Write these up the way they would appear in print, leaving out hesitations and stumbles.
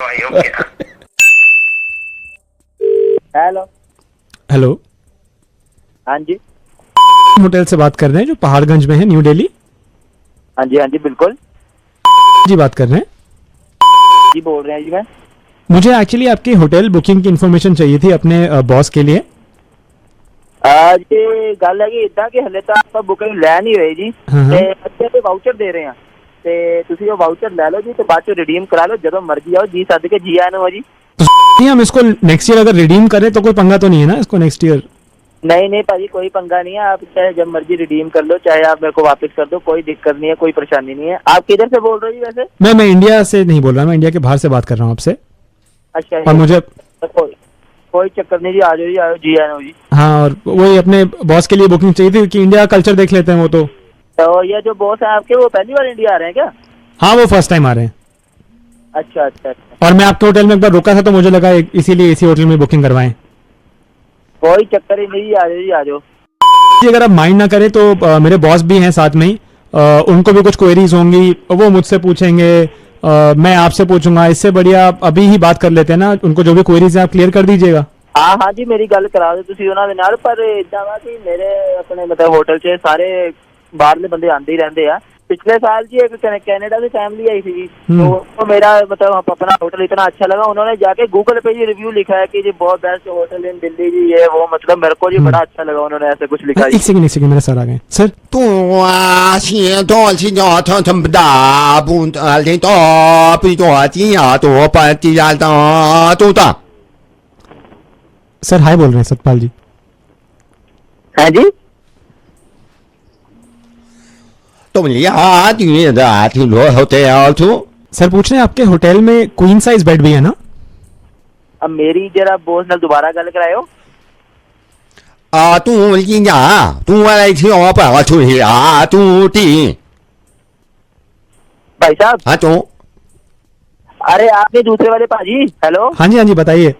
भाई okay. Hello. Hello, हाँ जी। Hotel से बात कर रहे हैं जो पहाड़गंज में है, न्यू दिल्ली। हाँ जी बिल्कुल जी बात कर रहे हैं। जी, बोल रहे हैं जी मैं। मुझे एक्चुअली आपकी होटल बुकिंग की इन्फॉर्मेशन चाहिए थी अपने बॉस के लिए। जी गल है कि इदा कि हले तो आप बुकिंग लै नहीं रहे जी, हाँ, हाँ। ते अच्छे ते वाउचर दे रहे हैं ते तुसी वो वाउचर ले लो जी, तो बाद चो रिडीम करा लो जदों मर्जी आओ जी, सद के जी आए नो जी। तो हम इसको नेक्स्ट ईयर अगर रिडीम करें तो कोई पंगा तो नहीं है ना इसको नेक्स्ट ईयर? नहीं भाजी, कोई पंगा नहीं है, आप चाहे जब मर्जी रिडीम कर लो, चाहे आप मेरे को वापस कर दो, कोई दिक्कत नहीं है, कोई परेशानी नहीं है। आप किधर से बोल रहे हो जी वैसे? मैं इंडिया से नहीं बोल रहा, मैं इंडिया के बाहर से बात कर रहा हूँ आपसे। अच्छा और मुझे कोई चक्कर नहीं जी, आ जाओ जी आए नो जी। हाँ, और वही अपने बॉस के लिए बुकिंग चाहिए थी कि इंडिया कल्चर देख लेते हैं वो तो ये जो बॉस है आपके, वो पहली बार इंडिया आ रहे हैं क्या? हाँ, वो फर्स्ट टाइम आ रहे हैं। अच्छा। और मैं आपके होटल में एक बार रुका था तो मुझे लगा इसीलिए इसी होटल में बुकिंग करवाएं। कोई चक्कर ही नहीं जी, आ जाओ। अगर आप माइंड ना करें तो मेरे बॉस भी हैं साथ में ही, उनको भी कुछ क्वेरीज होंगी, वो मुझसे पूछेंगे, मैं आपसे पूछूंगा। इससे बढ़िया आप अभी ही बात कर लेते हैं ना, उनको जो भी क्वेरीज है आप क्लियर कर दीजिएगा। हाँ जी, मेरी गल करा दो तुसी उन्हां दे नाल, पर इदां वा कि मेरे अपने मतलब होटल 'च सारे बाहरले बंदे आंदे ही रहंदे आ। पिछले साल जी एक कनाडा से फैमिली आई थी, तो मेरा मतलब अपना होटल इतना अच्छा लगा, उन्होंने जाके गूगल पे जी रिव्यू लिखा है कि जी बहुत बेस्ट होटल इन दिल्ली जी, ये वो, मतलब मेरे को जी बड़ा अच्छा लगा, उन्होंने ऐसे कुछ लिखा। एक सेकंड मेरे सर आ गए सर। सर हाय बोल रहे हैं सतपाल जी। हाँ जी। सर पूछ रहे हैं आपके होटल में क्वीन साइज बेड भी है ना? अब मेरी जरा बॉस नाल दोबारा गल करायो। भाई साहब। हाँ तो अरे आपने दूसरे वाले पाजी। हेलो। हाँ जी बताइए।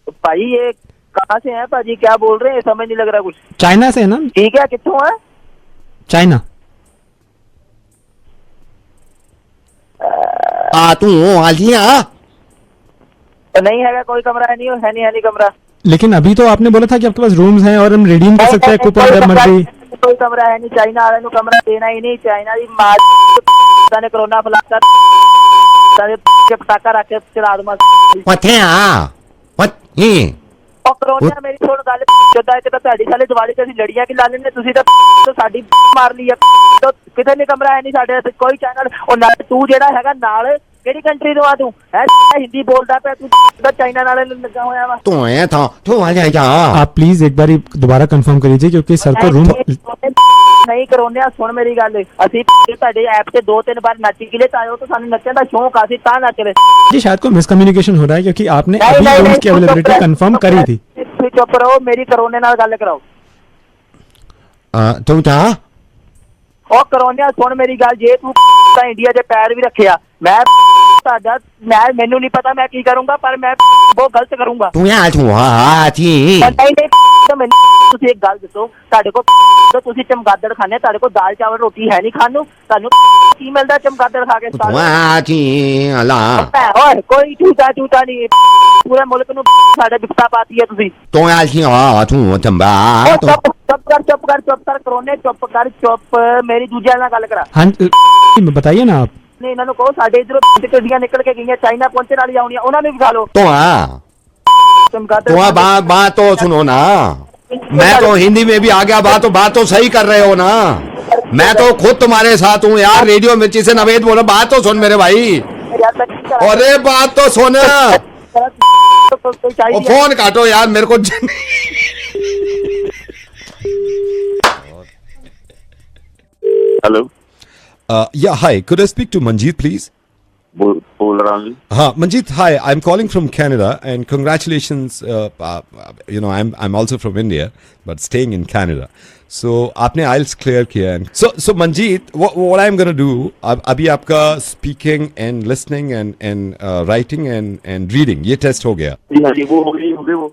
भाई ये कहाँ से हैं पाजी, क्या बोल रहे हैं, समझ नहीं लग रहा कुछ। चाइना से है ना? ठीक है, कित्थों है? चाइना। तू आलिया तो नहीं है कोई कमरा, है नहीं कमरा। लेकिन अभी तो आपने बोला था कि आपके पास रूम्स हैं और हम रिडीम कर सकते हैं कूपन जब मर्जी। कोई कमरा है नहीं, चाइना वाले को कमरा देना ही नहीं। चाइना की माँ ने कोरोना फैलाकर पटाखा रख के चला दूंगा। कोरोना मेरी सुन गल, जदा एक तो ਤੁਹਾਡੀ ਸਾਲੇ ਦਿਵਾਲੀ ਤੇ ਅਸੀਂ ਲੜੀਆਂ ਕਿ ਲਾ ਲੈਂਦੇ, ਤੁਸੀਂ ਤਾਂ ਸਾਡੀ ਮਾਰ ਲਈ ਆ। ਕਿਤੇ ਨਹੀਂ ਕਮਰਾ ਹੈ ਨਹੀਂ ਸਾਡੇ ਇੱਥੇ ਕੋਈ ਚੈਨਲ। ਉਹ ਨਾਲ ਤੂੰ ਜਿਹੜਾ ਹੈਗਾ ਨਾਲ ਕਿਹੜੀ ਕੰਟਰੀ ਤੋਂ ਆ ਤੂੰ? ਹੈ ਹਿੰਦੀ ਬੋਲਦਾ ਪਿਆ ਤੂੰ, ਤਾਂ ਚਾਈਨਾ ਨਾਲ ਲੱਗਾ ਹੋਇਆ ਵਾ। तू आया था तू आ जा। आप प्लीज एक बार दोबारा कंफर्म कर लीजिए क्योंकि सर को रूम ਨਹੀਂ ਕਰਾਉਂਦੇ ਆ। ਸੁਣ ਮੇਰੀ ਗੱਲ, ਅਸੀਂ ਤੁਹਾਡੇ ਐਪ ਤੇ 2-3 बार नच के लिए आए हो तो सानू नचने का शौक, ਅਸੀਂ ਤਾਂ नच रहे जी। शायद कोई मिसकम्युनिकेशन हो रहा है क्योंकि आपने अभी रूम्स की अवेलेबिलिटी कंफर्म करी थी। चुप रहो, मेरी करोने नाल गल कराओ। तू था ਉਹ ਕਰਾਉਂਦੇ। ਸੁਣ ਮੇਰੀ ਗੱਲ, ਜੇ ਤੂੰ ਤਾਂ ਇੰਡੀਆ ਦੇ ਪੈਰ ਵੀ ਰੱਖਿਆ, ਮੈਂ ਤੁਹਾਡਾ ਮੈਨੂੰ ਨਹੀਂ ਪਤਾ ਮੈਂ ਕੀ ਕਰੂੰਗਾ, ਪਰ ਮੈਂ ਬਹੁਤ ਗਲਤ ਕਰੂੰਗਾ। तू यार तू ਨਹੀਂ ਮੈਨੂੰ ਤੁਸੀਂ ਇੱਕ ਗੱਲ ਦੱਸੋ, ਤੁਹਾਡੇ ਕੋਲ ਤੁਸੀਂ ਚਮਗਾਦੜ ਖਾਣੇ, ਤੁਹਾਡੇ ਕੋਲ ਦਾਲ ਚਾਵਲ ਰੋਟੀ ਹੈ ਨਹੀਂ ਖਾਣ ਨੂੰ, ਤੁਹਾਨੂੰ ਕੀ ਮਿਲਦਾ ਚਮਗਾਦੜ ਖਾ ਕੇ? ਓਏ ਕੋਈ ਝੂਠਾ ਨਹੀਂ, ਪੂਰੇ ਮੁਲਕ ਨੂੰ ਸਾਡੇ ਵਿਪਤਾ ਪਾਤੀ ਹੈ ਤੁਸੀਂ। चुप कर करोने, चुप कर। मेरी दूजे ਨਾਲ ਗੱਲ ਕਰਾ। हाँ बताइए ना आप। ਨਹੀਂ ਇਹਨਾਂ ਨੂੰ ਕਹੋ ਸਾਡੇ ਇਧਰੋਂ ਗੱਡੀਆਂ ਨਿਕਲ ਕੇ गई चाइना पहुंचने वाली आउनियां, उन्होंने भी खा लो। बात तो सुनो ना, मैं तो हिंदी में भी आ गया, बात तो सही कर रहे हो ना। मैं तो खुद तुम्हारे साथ हूँ यार, रेडियो मिर्ची से नवेद बोल रहा। बात तो सुन मेरे भाई, अरे बात तो सुन। फोन काटो यार मेरे को। Hello. Yeah, hi. Could I speak to Manjeet, please? बोल रहा हूँ। हाँ, Manjeet, hi. I'm calling from Canada, and congratulations. I'm also from India, but staying in Canada. So, आपने IELTS clear किया, and so Manjeet, what I'm gonna do? अभी आपका speaking and listening and writing and reading ये test हो गया। हाँ जी, वो हो गई वो।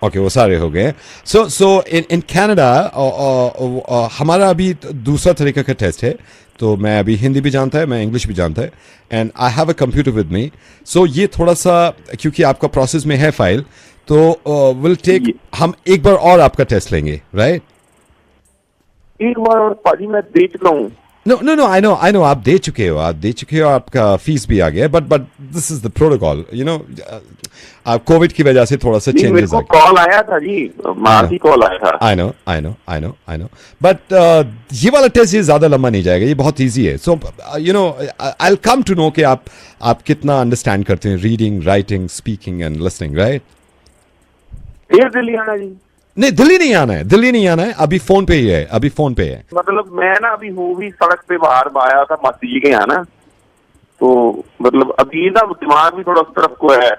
ओके वो सारे हो गए. सो इन कनाडा हमारा अभी दूसरा तरीके का टेस्ट है. तो मैं अभी हिंदी भी जानता है, मैं इंग्लिश भी जानता है, and I have a computer with me. So ये थोड़ा सा क्योंकि आपका प्रोसेस में है फाइल, तो विल टेक, हम एक बार और आपका टेस्ट लेंगे, राइट? एक बार और पाजी मैं दे चुका हूँ. No, I know, आप दे चुके हो, आपका फीस भी आ गया, but this is the protocol, आप कोविड की वजह से थोड़ा सा मेरे चेंजेस को आ गए. कॉल आया था जी, मार्ची कॉल आया था. I know. बट ये वाला टेस्ट ये ज्यादा लंबा नहीं जाएगा, ये बहुत इजी है. So I will come to know कि आप कितना अंडरस्टैंड करते हैं reading, writing, speaking and listening, right? फिर दिल्ली आना जी. नहीं, दिल्ली नहीं आना है, अभी फोन पे ही है, मतलब मैं ना अभी हूँ भी सड़क पे बाहर आया था मासी जी के यहाँ ना, तो मतलब अभी ना दिमाग भी थोड़ा उस तरफ को है.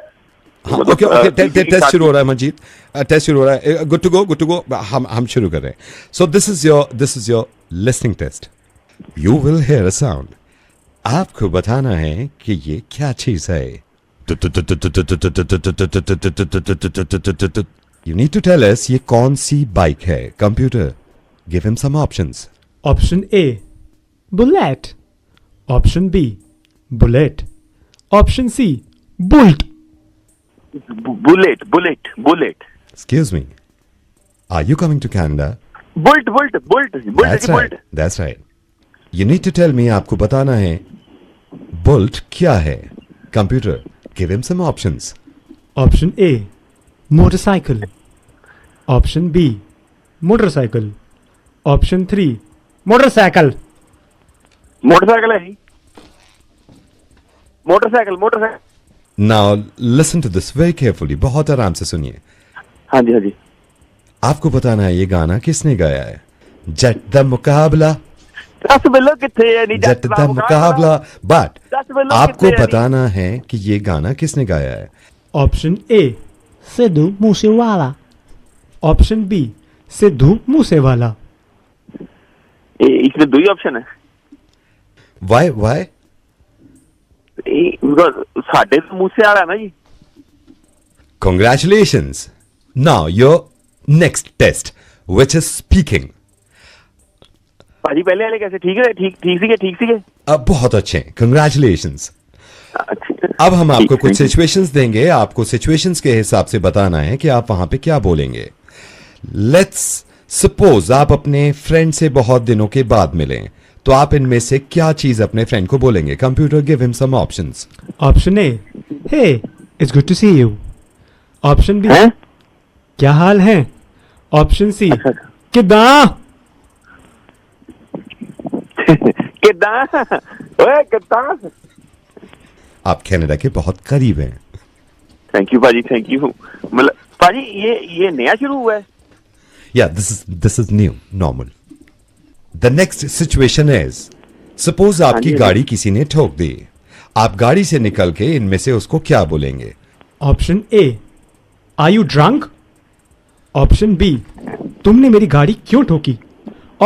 ओके, टेस्ट शुरू हो रहा है मंजीत, टेस्ट शुरू हो रहा है. Good to go. हम शुरू कर रहे हैं. So this is your listening test. You will hear a sound. आपको बताना है कि ये क्या चीज है. You need to tell us ये कौन सी बाइक है. Computer, give him some options. Option A, bullet. Option B, bullet. Option C, bolt. Bullet. Excuse me. Are you coming to Canada? Bolt. That's right. You need to tell me, आपको बताना है built क्या है. Computer, give him some options. Option A, motorcycle. Option B, motorcycle. Option 3, motorcycle. Motorcycle है जी. Motorcycle. Now listen to this very carefully. बहुत आराम से सुनिए. हाँ जी. आपको बताना है ये गाना किसने गाया है. जट द मुकाबला, दस बिलो किथे है नहीं जट द मुकाबला. बट दस बिलो आपको किथे है बताना है कि ये गाना किसने गाया है. Option A, Sidhu Moosewala. Option B, Sidhu Moosewala. इसमें दो ही ऑप्शन है. Why? साढ़े तो मुंह से आ रहा है ना जी. Congratulations. Now your next test, which is speaking. पाजी पहले वाले कैसे ठीक सीखे. बहुत अच्छे. Congratulations. अच्छा. अब हम आपको कुछ सिचुएशंस देंगे. आपको सिचुएशंस के हिसाब से बताना है कि आप वहां पे क्या बोलेंगे. लेट्स सपोज आप अपने फ्रेंड से बहुत दिनों के बाद मिलें, तो आप इनमें से क्या चीज अपने फ्रेंड को बोलेंगे. Computer, give him some options. Option A, Hey, it's good to see you. Option B, हैं? क्या हाल है. Option C, अच्छा. किदा. कितना. आप कनाडा के बहुत करीब हैं. थैंक यू पाजी, थैंक यू. मतलब पाजी ये नया शुरू हुआ है. Yeah, this is new, normal. The next situation is, suppose आपकी जी. गाड़ी किसी ने ठोक दी. आप गाड़ी से निकल के इनमें से उसको क्या बोलेंगे. Option A, Are you drunk? Option B, तुमने मेरी गाड़ी क्यों ठोकी.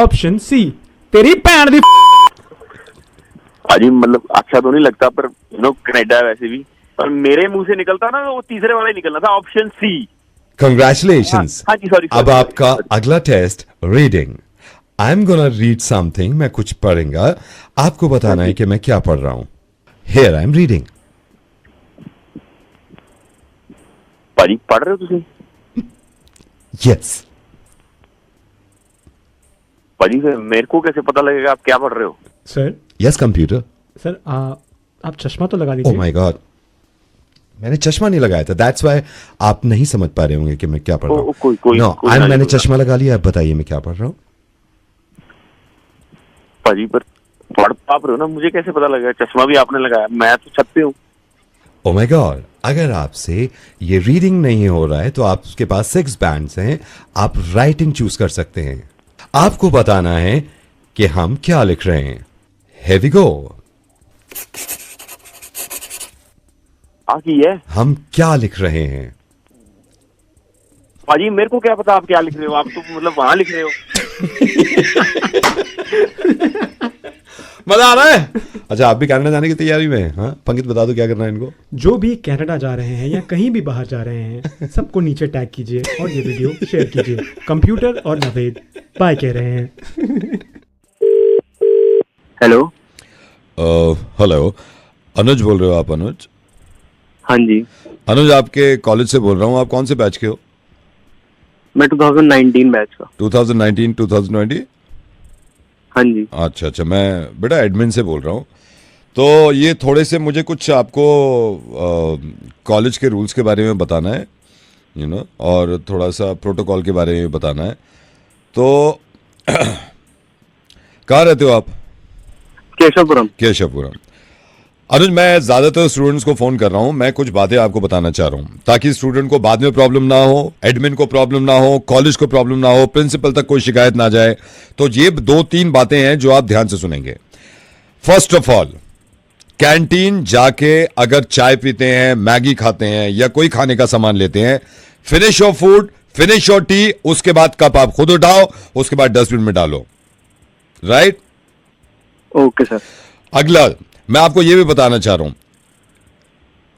Option C, तेरी पैर दी. पाजी मतलब अच्छा तो नहीं लगता, पर कनाडा वैसे भी, पर मेरे मुंह से निकलता ना वो तीसरे वाला ही निकलना था. Option C. Congratulations. हाँ जी, sorry. अब आपका अगला test, reading. I am gonna read something. मैं कुछ पढ़ूंगा, आपको बताना है कि मैं क्या पढ़ रहा हूं. Here I am reading. पाजी पढ़ रहे हो तुम. यस. पाजी मेरे को कैसे पता लगेगा आप क्या पढ़ रहे हो. Sir yes computer. सर आप चश्मा तो लगा ओह लीजिए. माय गॉड, मैंने चश्मा नहीं लगाया था. दैट्स व्हाई आप नहीं समझ पा रहे होंगे कि मैं क्या पढ़ रहा हूँ. नो, मैंने चश्मा लगा लिया. अब बताइए मैं क्या पढ़ रहा हूँ. पाजी पर पढ़ पाप रहे हो ना, मुझे कैसे पता लगेगा. चश्मा भी आपने लगाया, मैं तो छत पे हूँ. ओह माय गॉड, अगर आपसे ये रीडिंग नहीं हो रहा है तो आपके पास 6 बैंड्स हैं. आप राइटिंग चूज कर सकते हैं. आपको बताना है कि हम क्या लिख रहे हैं. Here we go. आकी है. हम क्या लिख रहे हैं. पाजी मेरे को क्या पता आप क्या लिख रहे हो. आप तो मतलब वहां लिख रहे हो. मजा आ रहा है। अच्छा, आप भी कनाडा जाने की तैयारी में हैं? हाँ पंकित, बता दो क्या करना है इनको। जो भी कनाडा जा रहे हैं या कहीं भी बाहर जा रहे हैं, सबको नीचे टैग कीजिए और ये वीडियो शेयर कीजिए। कंप्यूटर और नवेद बाय कह रहे हैं। हेलो। हेलो, अनुज बोल रहे हो आप? अनुज, हाँ जी, अनुज आपके कॉलेज से बोल रहा हूँ। आप कौन से बैच के हो? मैं 2019 बैच का। 2019 2020? हाँ जी। अच्छा अच्छा, मैं बेटा एडमिन से बोल रहा हूँ। तो ये थोड़े से मुझे कुछ आपको कॉलेज के रूल्स के बारे में बताना है, यू नो, और थोड़ा सा प्रोटोकॉल के बारे में बताना है। तो कहाँ रहते हो आप? केशवपुरम। केशवपुरम। अनुज, मैं ज़्यादातर स्टूडेंट्स को फ़ोन कर रहा हूँ। मैं कुछ बातें आपको बताना चाह रहा हूँ ताकि स्टूडेंट को बाद में प्रॉब्लम ना हो, एडमिन को प्रॉब्लम ना हो, कॉलेज को प्रॉब्लम ना हो, प्रिंसिपल तक कोई शिकायत ना जाए। तो ये 2-3 बातें हैं जो आप ध्यान से सुनेंगे। फर्स्ट ऑफ ऑल, कैंटीन जाके अगर चाय पीते हैं, मैगी खाते हैं या कोई खाने का सामान लेते हैं, finish your food, finish your T, उसके बाद कप आप खुद उठाओ, उसके बाद डस्टबिन में डालो। राइट? Okay sir. अगला, मैं आपको यह भी बताना चाह रहा हूं,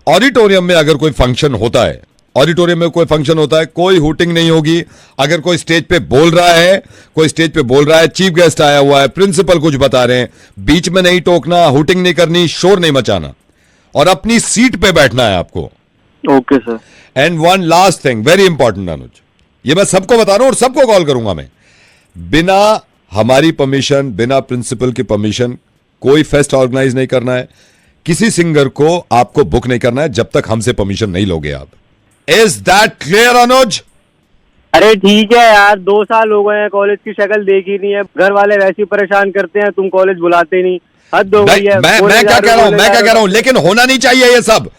ऑडिटोरियम में अगर कोई फंक्शन होता है, ऑडिटोरियम में कोई फंक्शन होता है, कोई हुटिंग नहीं होगी। अगर कोई स्टेज पे बोल रहा है, चीफ गेस्ट आया हुआ है, प्रिंसिपल कुछ बता रहे हैं, बीच में नहीं टोकना, हुटिंग नहीं करनी, शोर नहीं मचाना और अपनी सीट पे बैठना है आपको। Okay sir. And one last thing, very important Anuj, ये मैं सबको बता रहा हूं और सबको कॉल करूंगा मैं, बिना हमारी परमिशन, बिना प्रिंसिपल की परमिशन कोई फेस्ट ऑर्गेनाइज नहीं करना है। किसी सिंगर को आपको बुक नहीं करना है जब तक हमसे परमिशन नहीं लोगे आप। इज दैट क्लियर अनुज? अरे ठीक है यार, 2 साल हो गए हैं, कॉलेज की शक्ल देखी नहीं है, घर वाले वैसे ही परेशान करते हैं, तुम कॉलेज बुलाते नहीं, हद हो गई है। मैं क्या कह रहा हूं, लेकिन होना नहीं चाहिए ये सब।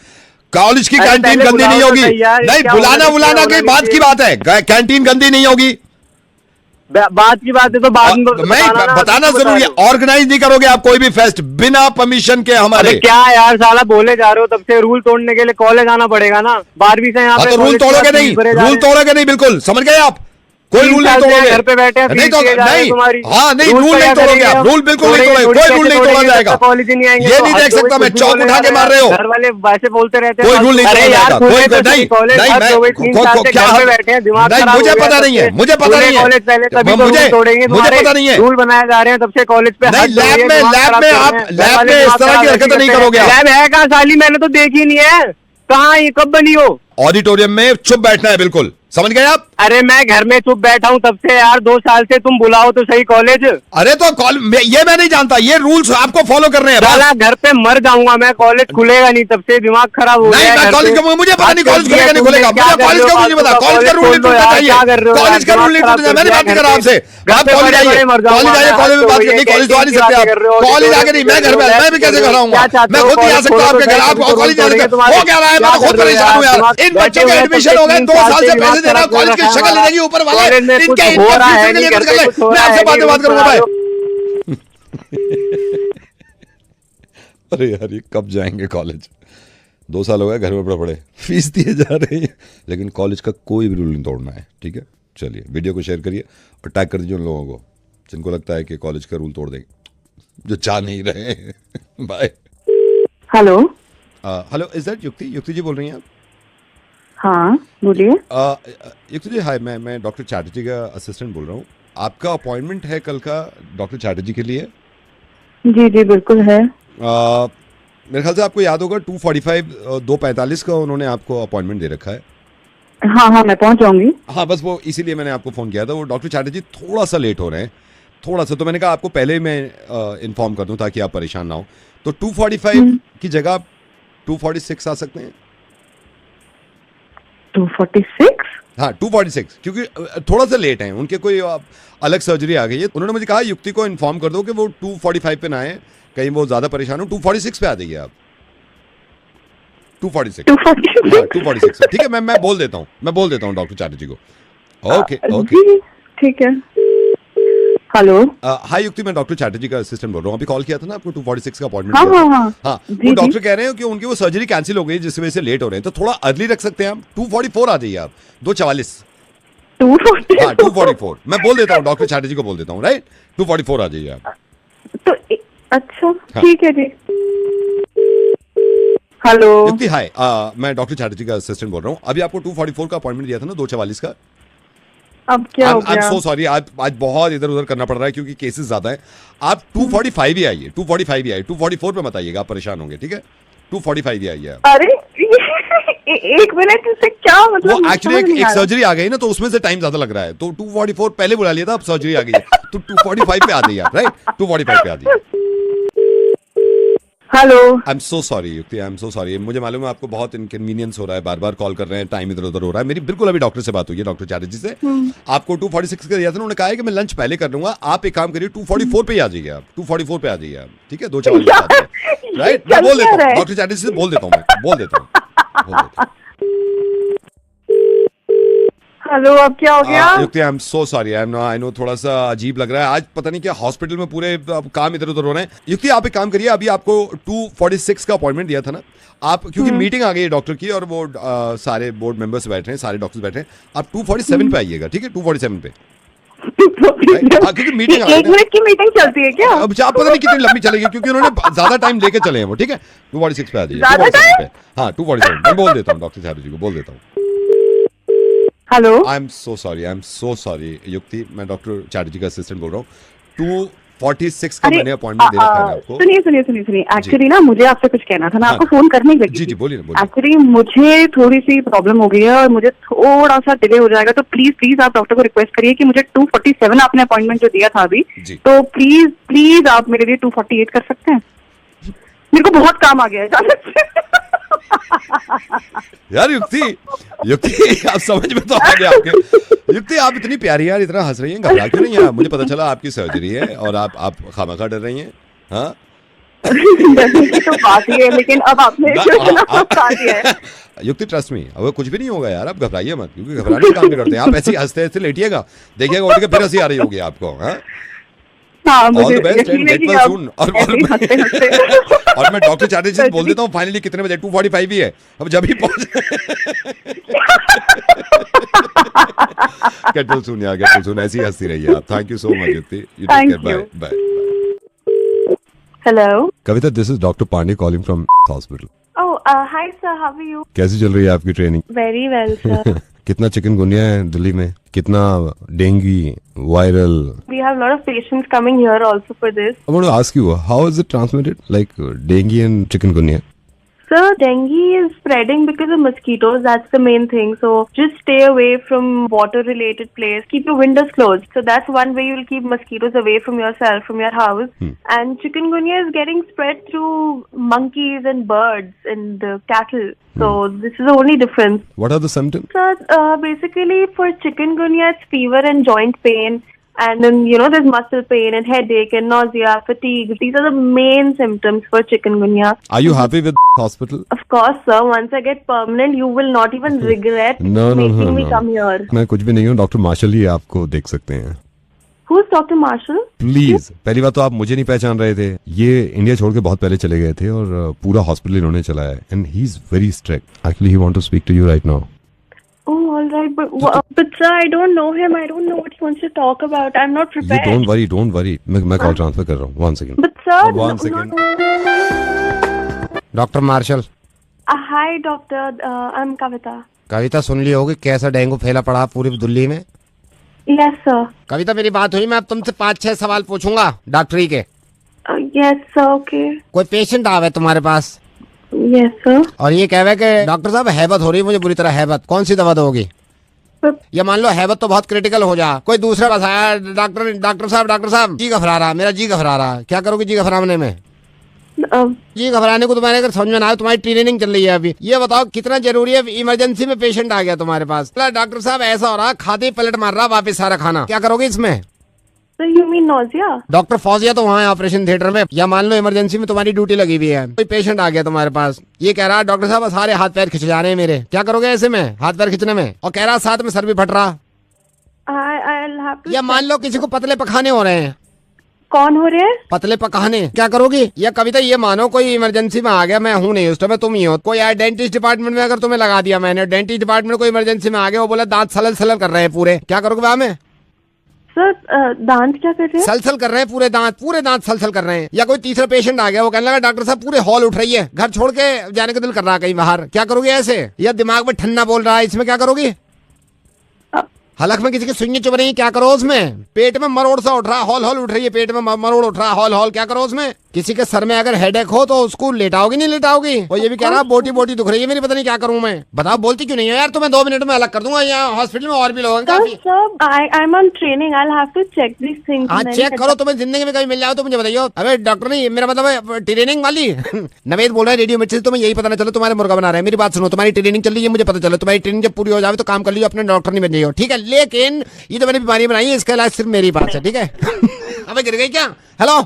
कॉलेज की कैंटीन गंदी नहीं होगी। नहीं, बुलाना की बात की बात है, कैंटीन गंदी नहीं होगी, बात की बात है तो बाद में बताना जरूरी है। ऑर्गेनाइज नहीं करोगे आप कोई भी फेस्ट बिना परमिशन के हमारे। क्या यार साला बोले जा रहे हो, तब से रूल तोड़ने के लिए कॉलेज आना पड़ेगा ना, 12वीं से यहाँ पे। तो रूल तोड़ोगे नहीं, बिल्कुल समझ गए आप, कोई रूल नहीं तोड़ोगे। घर पे बैठे हैं, नहीं तो नहीं, हाँ नहीं, रूल नहीं तोड़ोगे आप, रूल बिल्कुल नहीं तोड़ोगे, कोई रूल नहीं तोड़ा जाएगा। कॉलेज नहीं आएंगे, ये नहीं देख सकता मैं, चौक उठा के मार रहे हो। घर वाले वैसे बोलते रहते हैं, कोई रूल नहीं तोड़ा जाएगा, कोई नहीं, नहीं, मुझे पता नहीं है, मुझे पता नहीं है, कॉलेज पहले कभी मुझे पता नहीं है। रूल बनाए जा रहे हैं तब से कॉलेज पे। लैब में इस तरह की हरकतें नहीं करोगे। लैब है कहाँ साली, मैंने तो देखी नहीं है, कहाँ ये कब बनी हो? ऑडिटोरियम में चुप बैठना है, बिल्कुल समझ गए आप? अरे मैं घर में चुप बैठा हूँ तब से यार, 2 साल से, तुम बुलाओ तो सही कॉलेज। अरे तो ये मैं नहीं जानता, ये रूल्स आपको फॉलो करने हैं। साला घर पे मर जाऊंगा मैं, कॉलेज खुलेगा नहीं तब से, दिमाग खराब हो गया है। कॉलेज का मुझे पता नहीं, कॉलेज खुलेगा नहीं खुलेगा, मुझे कॉलेज का कुछ नहीं पता। कॉलेज का रूल नहीं टूटना चाहिए, कॉलेज का रूल नहीं टूटना चाहिए। मैंने बात नहीं करा आपसे, आप कॉलेज आइए, कॉलेज में बात करनी, कॉलेज तो आ नहीं सकते आप, कॉलेज आगे नहीं, मैं घर में, मैं भी कैसे घर आऊंगा, मैं खुद नहीं आ सकता आपके घर, आप कॉलेज जा सकते हो क्या रहा है? मैं खुद परेशान हूँ यार, इन बच्चों के एडमिशन हो गए, 2 साल से पैसे दे रहा हूँ, कॉलेज की शक्ल नहीं लगी ऊपर वाले, इनके फ्यूचर के लिए कुछ कर ले, मैं आपसे बात करूंगा भाई। अरे यार, ये कब जाएंगे कॉलेज? 2 साल हो गए घर में पड़े, फीस दिए जा रहे हैं, लेकिन कॉलेज का कोई भी रूल नहीं तोड़ना है। ठीक है, चलिए वीडियो को शेयर करिए और टैग कर दीजिए उन लोगों को जिनको लगता है कि कॉलेज का रूल तोड़ देंगे, जो चाह नहीं रहे। Bye. Hello hello, is that Yukti ji बोल रही हैं आप? हाँ बोलिए। युक्ति जी हाय, मैं डॉक्टर चैटर्जी का असिस्टेंट बोल रहा हूँ। आपका अपॉइंटमेंट है कल का डॉक्टर चैटर्जी के लिए? जी जी बिल्कुल है। मेरे ख्याल से आपको याद होगा 2:45 का उन्होंने आपको अपॉइंटमेंट दे रखा है। हाँ हाँ मैं पहुंच जाऊंगी। हाँ बस वो इसीलिए मैंने आपको फ़ोन किया था। वो डॉक्टर चैटर्जी थोड़ा सा लेट हो रहे हैं, थोड़ा सा, तो मैंने कहा आपको पहले ही मैं इन्फॉर्म कर दूं ताकि आप परेशान ना हो। तो 2:45 की जगह आप 2:46 आ सकते हैं। 2:46? हाँ 2:46, क्योंकि थोड़ा सा लेट हैं, उनके कोई अलग सर्जरी आ गई है। उन्होंने मुझे कहा युक्ति को इन्फॉर्म कर दो कि वो 2:45 पे ना आए, कहीं वो ज़्यादा परेशान हो। 2:46 पे आ जाइए आप। 2:46 ठीक है, मैं बोल देता हूँ डॉक्टर चैटर्जी को। ओके ओके ठीक है। हेलो हाय युक्ति, मैं डॉक्टर चैटर्जी का असिस्टेंट बोल रहा हूँ। अभी कॉल किया था ना आपको, 2:46 का अपॉइंटमेंट। हाँ वो डॉक्टर कह रहे हैं कि उनकी वो सर्जरी कैंसिल हो गई जिस वजह से लेट हो रहे हैं, तो थोड़ा अर्ली रख सकते हैं आप। 2:44 आ जाइए आप। 2:44 2:44 मैं बोल देता हूँ, डॉक्टर चैटर्जी को बोल देता हूँ, राइट? 2:44 आ जाइए आप। तो अच्छा ठीक है जी। हेलो। युक्ति हाय, मैं डॉक्टर चैटर्जी का असिस्टेंट बोल रहा हूँ। अभी आपको 244 का अपॉइंटमेंट दिया था ना, 244 का। अब क्या हो आई एम गया? सो सॉरी, आज बहुत इधर उधर करना पड़ रहा है क्योंकि केसेस ज्यादा हैं। आप 245 ही आइए, 245 ही आइए, 244 पे मत आइएगा, आप परेशान होंगे, ठीक है? 245 ही आइए आप। अरे एक मिनट, इससे क्या मतलब? वो एक्चुअली समझ नहीं एक आ रहा। सर्जरी आ गई ना, तो उसमें से टाइम ज्यादा लग रहा है, तो 244 पहले बुला लिया था, अब सर्जरी आ गई है, तो 245 पे आ जाइए आप, राइट? 245 पे आ जाइए। Hello. I am so sorry युक्ति, आई एम सो सॉरी। मुझे मालूम है आपको बहुत इनकन्वीनियंस हो रहा है, बार बार कॉल कर रहे हैं, टाइम इधर उधर हो रहा है। मेरी बिल्कुल अभी डॉक्टर से बात हुई है, डॉक्टर चैटर्जी से। आपको 246 का दिया था, उन्होंने कहा है कि मैं लंच पहले कर लूंगा। आप एक काम करिए, 244 पे ही आ जाइए आप, 244 पे आ जाइए आप, ठीक है? 244 पे आ जाइए, राइट? मैं बोल देता हूँ डॉक्टर चैटर्जी से, बोल देता हूँ, मैं बोल देता हूँ। हेलो, अब क्या हो गया? युक्ति I am so sorry, I know थोड़ा सा अजीब लग रहा है आज, पता नहीं क्या हॉस्पिटल में पूरे काम इधर उधर हो रहे हैं। युक्ति आप एक काम करिए, अभी आपको 246 का अपॉइंटमेंट दिया था ना, आप क्योंकि मीटिंग आ गई है डॉक्टर की और वो सारे बोर्ड मेंबर्स बैठ रहे हैं, सारे डॉक्टर्स बैठे हैं, आप 247 पे आइएगा, ठीक है? 247 पे, क्योंकि मीटिंग एक मिनट की मीटिंग चलती है क्या? अब आप पता नहीं कितनी लंबी चलेगी, क्योंकि उन्होंने ज्यादा टाइम लेके चले हैं वो, ठीक है? 246 पे आ जाइए, ज्यादा 247 पे। हाँ 247, मैं बोल देता हूँ डॉक्टर चैटर्जी को, बोल देता हूँ। Hello. I am so sorry युक्ति, मैं डॉक्टर चैटर्जी का असिस्टेंट बोल रहा हूँ। 246 का मैंने अपॉइंटमेंट दे रखा है आपको। सुनिए, एक्चुअली ना मुझे आपसे कुछ कहना था, मैं आपको फोन करने ही लगी जी थी। बोलिए ना, बोलिए। एक्चुअली मुझे थोड़ी सी प्रॉब्लम हो गई है और मुझे थोड़ा सा डिले हो जाएगा, तो प्लीज आप डॉक्टर को रिक्वेस्ट करिए कि मुझे 247 आपने अपॉइंटमेंट जो दिया था अभी, जी। तो प्लीज आप मेरे लिए 248 कर सकते हैं? मेरे को बहुत काम आ गया है। यार युक्ति आप समझ में तो आ गया आपके। युक्ति आप इतनी प्यारी यार, इतना हंस रही हैं, घबरा क्यों नहीं है? मुझे पता चला आपकी सर्जरी है और आप खामखा डर रही हैं। हाँ डरने की तो बात ही है, लेकिन अब आपने जो इतना बता दिया है। युक्ति ट्रस्ट मी, अब कुछ भी नहीं होगा यार, आप घबराइए मत, क्योंकि घबराने के काम नहीं करते हैं आप। ऐसे हंसते हंसते लेटिएगा, देखिएगा उठ के फिर हंसी आ रही होगी आपको। हाँ, मुझे All the best यकीन and है get कि well आप soon। ऐसे ही हंसते-हंसते और मैं डॉक्टर चैटर्जी से बोल देता हूँ फाइनली कितने बजे, 245 ही है, अब जब ही पहुंच गेट वेल सून यार, गेट वेल सून। ऐसी हंसती रहिए आप। Thank you so much Yukti, you take care, bye bye. Hello. Kavita, this is doctor Pandey calling from hospital. Oh, hi sir, how are you? कैसी चल रही है आपकी ट्रेनिंग? Very well, sir. कितना चिकनगुनिया है दिल्ली में, कितना dengue, viral? We have a lot of patients coming here also for this. I want to ask you, how is it transmitted, like dengue and chikungunya? Sir, dengue is spreading because of mosquitoes. That's the main thing. So just stay away from water-related place. Keep your windows closed. So that's one way you'll keep mosquitoes away from yourself, from your house. And chikungunya is getting spread through monkeys and birds and cattle. So this is the only difference. What are the symptoms? Sir, basically for chikungunya, it's fever and joint pain. And then, there's muscle pain and headache and nausea, fatigue. These are the main symptoms for chikungunya. Are you happy with hospital? Of course, sir. Once I get permanent, you will not even regret No. making me come here. मैं कुछ भी नहीं हूँ, doctor martial ही आपको देख सकते हैं। Who's Dr. Marshall? Please, पहली बात तो आप मुझे नहीं पहचान रहे थे। ये इंडिया छोड़ के बहुत पहले चले गए थे और पूरा हॉस्पिटल इन्होंने चलाया है। And he is very strict. Actually he want to speak to you right now. Oh, all right. But sir, I don't know him. I don't know what he wants to talk about. I'm not You prepared. don't worry. मैं call transfer कर रहा हूँ। One second. But sir, One second. Doctor Marshall. Hi, doctor. I'm Kavita. Kavita सुन ली होगी कैसा dengue फैला पड़ा पूरी दिल्ली में। Yes, sir. कविता मेरी बात हुई, मैं अब तुमसे 5-6 सवाल पूछूंगा डॉक्टरी के। Yes, sir. Okay. कोई पेशेंट आवे तुम्हारे पास Yes, sir. और ये कहवे कि डॉक्टर साहब हैबत हो रही है मुझे बुरी तरह, हैबत कौन सी दवा दोगी? या मान लो हैबत तो बहुत क्रिटिकल हो जा, कोई दूसरा बस आया, डॉक्टर साहब जी घबरा रहा, मेरा जी घबरा रहा, क्या करोगे जी घबराने में? जी घबराने को तुम्हारे अगर समझ में ना आए, तुम्हारी ट्रेनिंग चल रही है अभी, ये बताओ कितना जरूरी है? इमरजेंसी में पेशेंट आ गया तुम्हारे पास, डॉक्टर साहब ऐसा हो रहा, खाते पलट मार रहा वापिस सारा खाना, क्या करोगे इसमें? So you mean nausea? Doctor Fauzia तो वहाँ है ऑपरेशन थिएटर में। या मान लो इमरजेंसी में तुम्हारी ड्यूटी लगी हुई है, कोई पेशेंट आ गया तुम्हारे पास, ये कह रहा डॉक्टर साहब सारे हाथ पैर खिंच जा रहे हैं मेरे, क्या करोगे ऐसे में हाथ पैर खिंचने में? और कह रहा साथ में सर भी फट रहा। I'll have to. या मान लो किसी को पतले पखाने हो रहे हैं। कौन हो रहे हैं? पतले पकाने, क्या करोगी? या कविता ये मानो कोई इमरजेंसी में आ गया, मैं हूँ नहीं उस टाइम, तुम ही हो, कोई यार डेंटिस्ट डिपार्टमेंट में अगर तुम्हें लगा दिया मैंने, डेंटिस्ट डिपार्टमेंट कोई इमरजेंसी में आ गया, वो बोला दांत सलल कर रहे हैं पूरे, क्या करोगे वहाँ में? सर दांत क्या कर रहे हैं? सलसल कर रहे हैं, पूरे दांत सलसल कर रहे हैं। या कोई तीसरा पेशेंट आ गया, वो कहने लगा डॉक्टर साहब पूरे हॉल उठ रही है, घर छोड़ के जाने का दिल कर रहा है कहीं बाहर, क्या करोगे ऐसे? या दिमाग में ठन्ना बोल रहा है, इसमें क्या करोगी? हलक में किसी की सुइयां चुभ रही है, क्या करो उसमें? पेट में मरोड़ सा उठ रहा, हॉल उठ रही है, पेट में मरोड़ उठ रहा, हॉल, क्या करो उसमें? किसी के सर में अगर हेडेक हो तो उसको लेटाओगी नहीं लेटाओगी? और ये भी कह रहा बोटी दुख रही है मेरी, पता नहीं क्या करूं मैं। बताओ बोलती क्यों नहीं हो यार? तुम्हें 2 मिनट में अलग कर दूंगा, यहाँ हॉस्पिटल में और भी लोग हैं काफी। I am on training, I have to check this things. हाँ चेक करो, तुम्हें जिंदगी में कभी मिल जाओ तो मुझे बताइए। अबे डॉक्टर नहीं, मेरा मतलब है ट्रेनिंग वाली। नवेद बोल रहा है रेडियो मिर्ची से, तुम्हें यही पता ना चलो तुम्हारे मुर्गा बना रहे हैं। मेरी बात सुनो, तुम्हारी ट्रेनिंग चल रही है, मुझे पता चलो। तुम्हारी ट्रेनिंग जब पूरी हो जाए तो काम कर लीजिए, अपने डॉक्टर नहीं बन जाइए, ठीक है? लेकिन ये तो मैंने बीमारी बनाई है, इसका इलाज सिर्फ मेरी बात है, ठीक है? अबे गिर गई क्या? Hello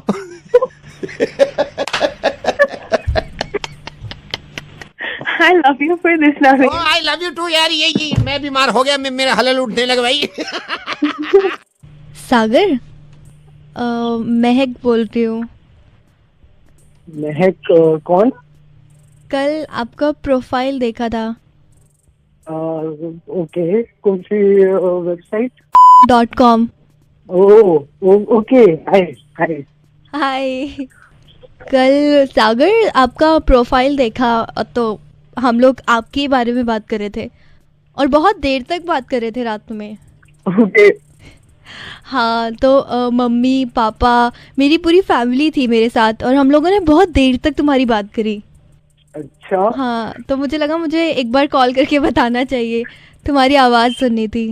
I love you for this, Naveen. I love you too यार। ये मैं बीमार हो गया, मेरे हलल उठने लगे भाई। सागर, महक बोल रही हूँ। महक कौन? कल आपका प्रोफाइल देखा था। ओके, कौन सी वेबसाइट? .com। ओके, हाय। हाय। कल सागर आपका प्रोफाइल देखा तो हम लोग आपके बारे में बात कर रहे थे और बहुत देर तक बात कर रहे थे रात में। ओके। हाँ तो मम्मी पापा मेरी पूरी फैमिली थी मेरे साथ और हम लोगों ने बहुत देर तक तुम्हारी बात करी। अच्छा। हाँ तो मुझे लगा मुझे एक बार कॉल करके बताना चाहिए, तुम्हारी आवाज़ सुननी थी।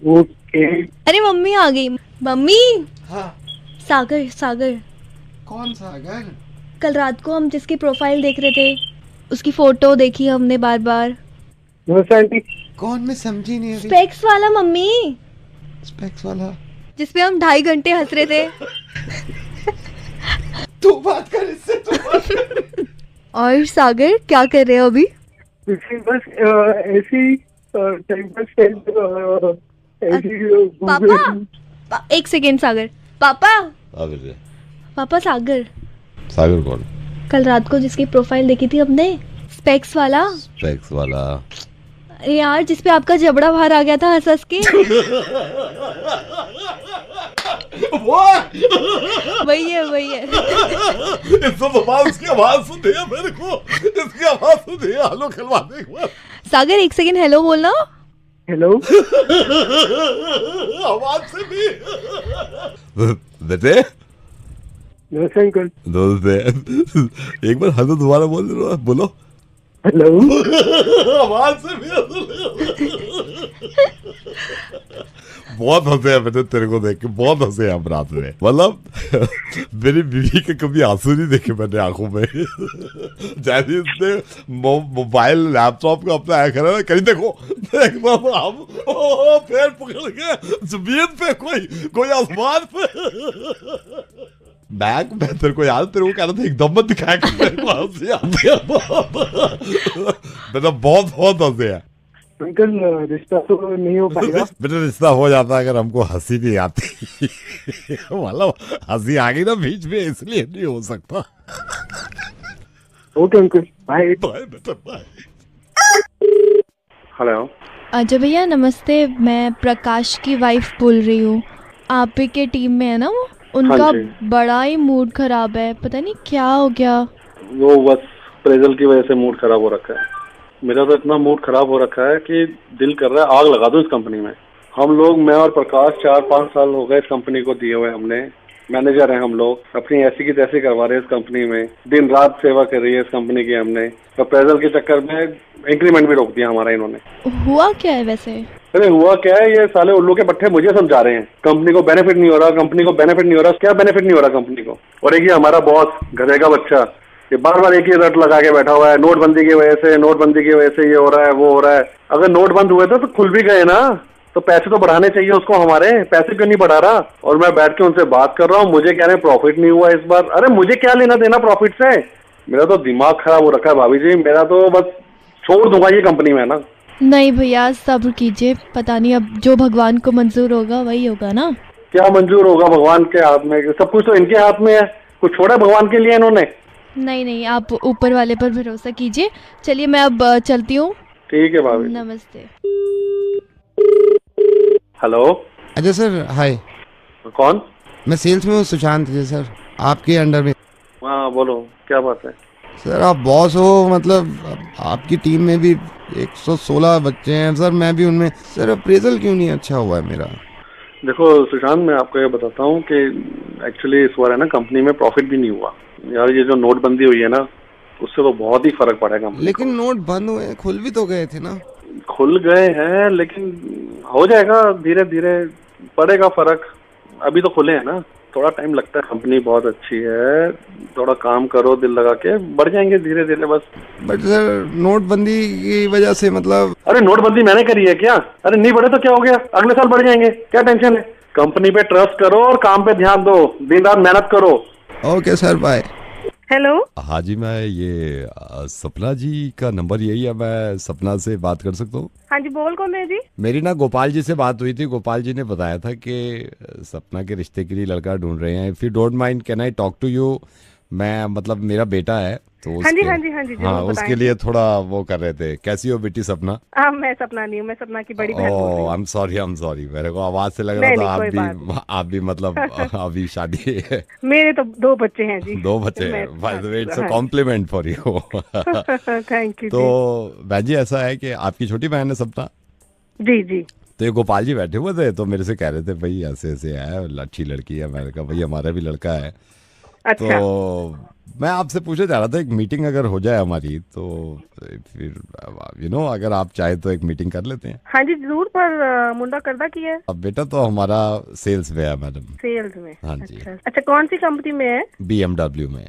ओके। अरे मम्मी आ गई। मम्मी। हाँ। सागर। कौन सागर? कल रात को हम जिसकी प्रोफाइल देख रहे थे उसकी फोटो देखी हमने बार बार। कौन? मैं समझी नहीं अभी। स्पेक्स वाला मम्मी, स्पेक्स वाला जिसपे हम 2.5 घंटे हंस रहे थे। तू बात कर इससे, तू बात कर। और सागर क्या कर रहे हो अभी? बस ऐसी टाइम पास। पापा एक सेकेंड सागर। पापा सागर कौन? कल रात को जिसकी प्रोफाइल देखी थी हमने, स्पेक्स वाला। अरे यार जिसपे आपका जबड़ा बाहर आ गया था हंस हंस के। वही है। उसकी आवाज सुन मेरे को, इसकी आवाज सुन। हेलो खिलवा दे एक बार। सागर एक सेकेंड हेलो बोलना। हेलो। आवाज से भी। बेटे एक बार हेलो दोबारा बोलो। हेलो। आवाज से भी बहुत हंसे हैं बेटे, तेरे को देख के बहुत हंसे हैं हम रात में। मतलब मेरी बीवी के कभी आंसू नहीं देखे मैंने आंखों में। जैसे इसने मोबाइल लैपटॉप का अपना ऐ करा, कहीं देखो एकदम हम पैर पकड़ के जमीन पे, कोई आसमान पे। बैग में तेरे को याद, तेरे को कह रहा था एकदम मत दिखाया कि मेरे को हंसी आती है। बेटा बहुत हंसे हैं। अंकल रिश्ता तो नहीं हो पाएगा। बेटा रिश्ता हो जाता अगर हमको हंसी नहीं आती। मतलब हंसी आ गई ना बीच में, इसलिए नहीं हो सकता। ओके अंकल, बाय बेटा बाय। हेलो अजय भैया नमस्ते, मैं प्रकाश की वाइफ बोल रही हूँ। आप ही के टीम में है ना वो? उनका बड़ा ही मूड खराब है, पता नहीं क्या हो गया। वो बस अप्रेजल की वजह से मूड खराब हो रखा है। मेरा तो इतना मूड खराब हो रखा है कि दिल कर रहा है आग लगा दूं इस कंपनी में। हम लोग, मैं और प्रकाश 4-5 साल हो गए इस कंपनी को दिए हुए। हमने मैनेजर हैं हम लोग, अपनी ऐसी की तैसी करवा रहे हैं इस कंपनी में, दिन रात सेवा कर रही है इस कंपनी की। हमने अप्रेजल के चक्कर में इंक्रीमेंट भी रोक दिया हमारा इन्होंने। हुआ क्या है वैसे? अरे हुआ क्या है, ये साले उल्लू के पट्टे मुझे समझा रहे हैं। कंपनी को बेनिफिट नहीं हो रहा, कंपनी को बेनिफिट नहीं हो रहा। क्या बेनिफिट नहीं हो रहा कंपनी को? और एक ये हमारा बॉस गधे का बच्चा, ये बार बार एक ही रट लगा के बैठा हुआ है, नोटबंदी की वजह से ये हो रहा है वो हो रहा है। अगर नोट बंद हुए तो खुल भी गए ना, तो पैसे तो बढ़ाने चाहिए उसको, हमारे पैसे क्यों नहीं बढ़ा रहा? और मैं बैठ के उनसे बात कर रहा हूँ, मुझे कह रहे हैं प्रॉफिट नहीं हुआ इस बार। अरे मुझे क्या लेना देना प्रॉफिट से? मेरा तो दिमाग खराब हो रखा है भाभी जी, मेरा तो बस छोड़ दूंगा ये कंपनी में ना। नहीं भैया सब्र कीजिए, पता नहीं अब जो भगवान को मंजूर होगा वही होगा ना। क्या मंजूर होगा? भगवान के हाथ में, सब कुछ तो इनके हाथ में है। कुछ छोड़ा भगवान के लिए इन्होंने? नहीं आप ऊपर वाले पर भरोसा कीजिए। चलिए मैं अब चलती हूँ। ठीक है भाभी। नमस्ते। हेलो अजय सर हाय, कौन? मैं सेल्स में हूँ, सुशांत जी सर, आपके अंडर में। हाँ बोलो, क्या बात है? सर आप बॉस हो, मतलब आपकी टीम में भी 116 बच्चे हैं सर, मैं भी उनमें। सर अप्रेजल क्यों नहीं अच्छा हुआ है मेरा? देखो सुशांत, मैं आपको ये बताता हूँ कि एक्चुअली इस बार है ना कंपनी में प्रॉफिट भी नहीं हुआ यार। ये जो नोटबंदी हुई है ना, उससे तो बहुत ही फर्क पड़ा है कंपनी। लेकिन नोट बंद हुए, खुल भी तो गए थे ना। खुल गए हैं लेकिन हो जाएगा, धीरे धीरे पड़ेगा फर्क। अभी तो खुले हैं ना, थोड़ा टाइम लगता है। कंपनी बहुत अच्छी है, थोड़ा काम करो दिल लगा के, बढ़ जाएंगे धीरे धीरे बस। बट सर नोटबंदी की वजह से मतलब। अरे नोटबंदी मैंने करी है क्या? अरे नहीं बढ़े तो क्या हो गया, अगले साल बढ़ जाएंगे, क्या टेंशन है? कंपनी पे ट्रस्ट करो और काम पे ध्यान दो, दिन रात मेहनत करो। Okay sir, bye. हेलो। हाँ जी, मैं ये सपना जी का नंबर यही है, मैं सपना से बात कर सकता हूँ? हाँ जी, बोल कौन है जी? मेरी ना गोपाल जी से बात हुई थी। गोपाल जी ने बताया था कि सपना के रिश्ते के लिए लड़का ढूंढ रहे हैं। If you don't mind can I talk to you? मैं मतलब मेरा बेटा है तो हाँ जी, हाँ जी, हाँ जी, हाँ, उसके लिए थोड़ा वो कर रहे थे। कैसी हो बेटी सपना? मैं सपना नहीं हूँ, मैं सपना की बड़ी बहन बोल रही हूँ। आई एम सॉरी, मेरे को आवाज से लग रहा था आप भी मतलब अभी शादी है। मेरे तो 2 बच्चे हैं जी। 2 बच्चे हैं। By the way it's a compliment for you. Thank you. तो बहन जी ऐसा है कि आपकी छोटी बहन है सपना? जी जी। तो ये गोपाल जी बैठे हुए थे तो मेरे से कह रहे थे भाई ऐसे ऐसे है, अच्छी लड़की है। मैंने कहा भाई हमारा भी लड़का है। अच्छा। तो मैं आपसे पूछना चाह रहा था, एक मीटिंग अगर हो जाए हमारी तो फिर अगर आप चाहे तो एक मीटिंग कर लेते हैं। हाँ जी जरूर, पर मुंडा करदा की है? अब बेटा तो हमारा सेल्स में है मैडम। सेल्स में? हाँ जी। अच्छा, कौन सी कंपनी में है? BMW में।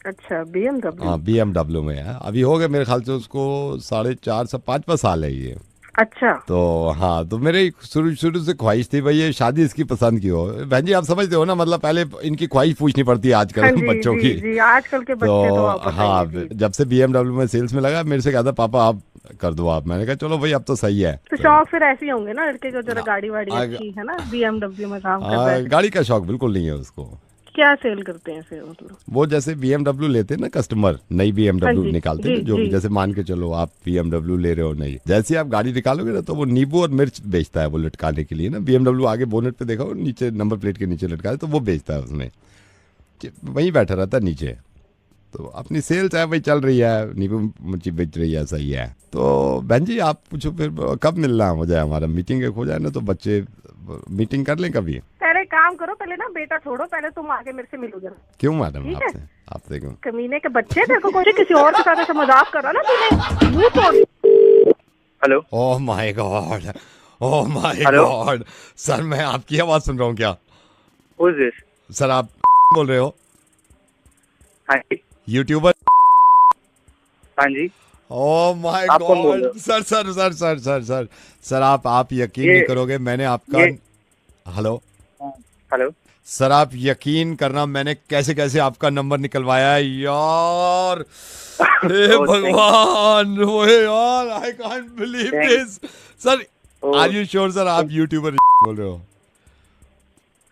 अच्छा, BMW। हाँ BMW में है। अभी हो गए मेरे ख्याल से उसको 4.5 से 5 साल है ये। अच्छा। तो हाँ, तो मेरे शुरू से ख्वाहिश थी भाई ये शादी इसकी पसंद की हो। बहन जी आप समझते हो ना, मतलब पहले इनकी ख्वाहिश पूछनी पड़ती है आजकल। हाँ जी, बच्चों जी, की। जी, आजकल के बच्चे तो हाँ, जब से BMW में सेल्स में लगा मेरे से कहता पापा आप कर दो आप। मैंने कहा चलो भाई अब तो सही है। तो शौक फिर ऐसे ही होंगे ना लड़के को, जरा गाड़ी वाड़ी अच्छी है ना, BMW में काम कर रहा है। गाड़ी का शौक बिल्कुल नहीं है उसको। क्या सेल करते हैं फिर मतलब? वो जैसे BMW लेते हैं ना कस्टमर, नई BMW निकालते हैं जो, जैसे मान के चलो आप BMW ले रहे हो नई, जैसे ही आप गाड़ी निकालोगे ना तो वो नींबू और मिर्च बेचता है वो लटकाने के लिए ना। BMW आगे बोनेट पे देखा, नीचे नंबर प्लेट के नीचे लटका है तो वो बेचता है उसमें, वहीं बैठा रहता है नीचे। तो अपनी सेल्स है भाई, चल रही है, नींबू मिर्ची बेच रही है, सही है। तो बहन जी आप पूछो फिर कब मिलना हो जाए, हमारा मीटिंग एक हो जाए ना तो बच्चे मीटिंग कर लें कभी। पहले काम करो, पहले ना बेटा छोड़ो, पहले तुम आके मेरे से मिलो जरा। क्यों मैडम? आपसे क्यों? कमीने के बच्चे, तेरे को कोई किसी और के साथ ऐसा मजाक कर रहा ना तूने, मुंह तोड़। Hello. Oh my God, oh my God. Sir मैं आपकी आवाज सुन रहा हूँ क्या? Who is this? सर आप बोल रहे हो? हाँ जी। यूट्यूबर? हाँ जी। Oh my God sir sir sir sir sir sir sir आप यकीन नहीं करोगे, मैंने आपका हेलो हेलो सर आप यकीन करना मैंने कैसे कैसे आपका नंबर निकलवाया है यार। हे भगवान, ओए यार I can't believe this. Sir are you sure sir आप यूट्यूबर बोल रहे हो?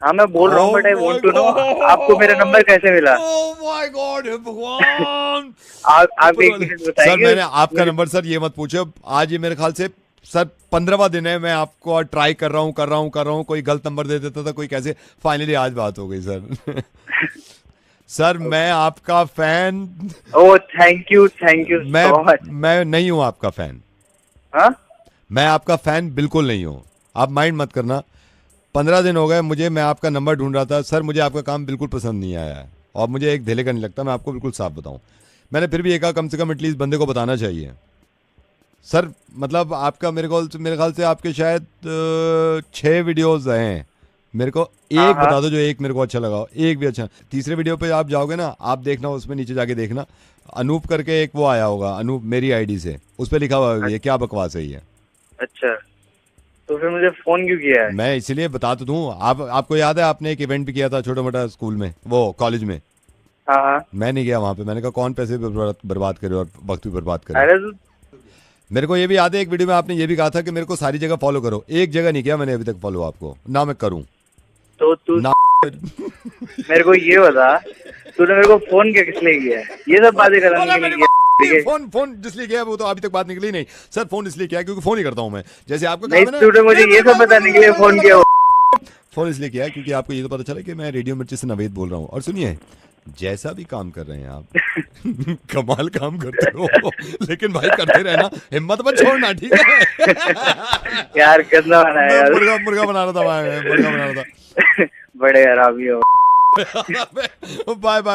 हाँ मैं बोल रहा हूँ, but I want to know आपको मेरा नंबर कैसे मिला? ओह माय गॉड, हे भगवान। आप एक मिनट बताइए सर मैंने आपका नंबर, सर ये मत पूछो, आज ये मेरे ख्याल से सर 15वां दिन है मैं आपको ट्राई कर रहा हूँ, कोई गलत नंबर दे देता था, कोई कैसे, फाइनली आज बात हो गई सर। सर मैं आपका fan. Oh thank you so much. मैं नहीं हूँ आपका फैन। हाँ? मैं आपका फैन बिल्कुल नहीं हूँ, आप माइंड मत करना। 15 दिन हो गए मुझे, मैं आपका नंबर ढूंढ रहा था। सर मुझे आपका काम बिल्कुल पसंद नहीं आया है और मुझे एक धेले का नहीं लगता, मैं आपको बिल्कुल साफ बताऊं। मैंने फिर भी एक कम से कम एटलीस्ट बंदे को बताना चाहिए सर। मतलब आपका मेरे ख्याल से आपके शायद 6 वीडियोस हैं। मेरे को एक बता दो जो एक मेरे को अच्छा लगा हो, एक भी अच्छा। तीसरे वीडियो पे आप जाओगे ना, आप देखना उसमें नीचे जाके देखना, अनूप करके एक वो आया होगा, अनूप मेरी आईडी से, उस पर लिखा हुआ है ये क्या बकवास है ये। अच्छा तो फिर मुझे फोन क्यों किया है? मैं इसलिए बता तो दूं, आपको याद है आपने एक इवेंट भी किया था छोटा मोटा स्कूल में, वो कॉलेज में। हाँ। मैं नहीं गया वहां पे, मैंने कहा कौन पैसे बर्बाद करे और वक्त भी बर्बाद करे। मेरे को ये भी याद है एक वीडियो में आपने ये भी कहा था कि मेरे को सारी जगह फॉलो करो, एक जगह नहीं किया मैंने अभी तक फॉलो आपको, ना मैं करूं तो तू ना। मेरे को ये बता, तूने मेरे को फोन किया किस लिए किया? ये सब बातें करने के लिए किया? फोन फोन जिसलिए किया वो तो अभी तक बात निकली नहीं सर। फोन इसलिए किया क्योंकि फोन ही करता हूँ मैं, जैसे आपको नहीं स्टूडियो, मुझे ये सब बताने के लिए फोन किया। फोन इसलिए किया क्योंकि आपको ये तो पता चला कि मैं रेडियो मिर्ची से नवेद बोल रहा हूँ। और सुनिए, जैसा भी काम कर रहे हैं आप कमाल काम करते हो, लेकिन भाई करते रहना, हिम्मत मत छोड़ना, ठीक है यार कितना बना है यार, मुर्गा बना रहा था, मुर्गा बना रहा था बड़े हरामी हो। Bye bye.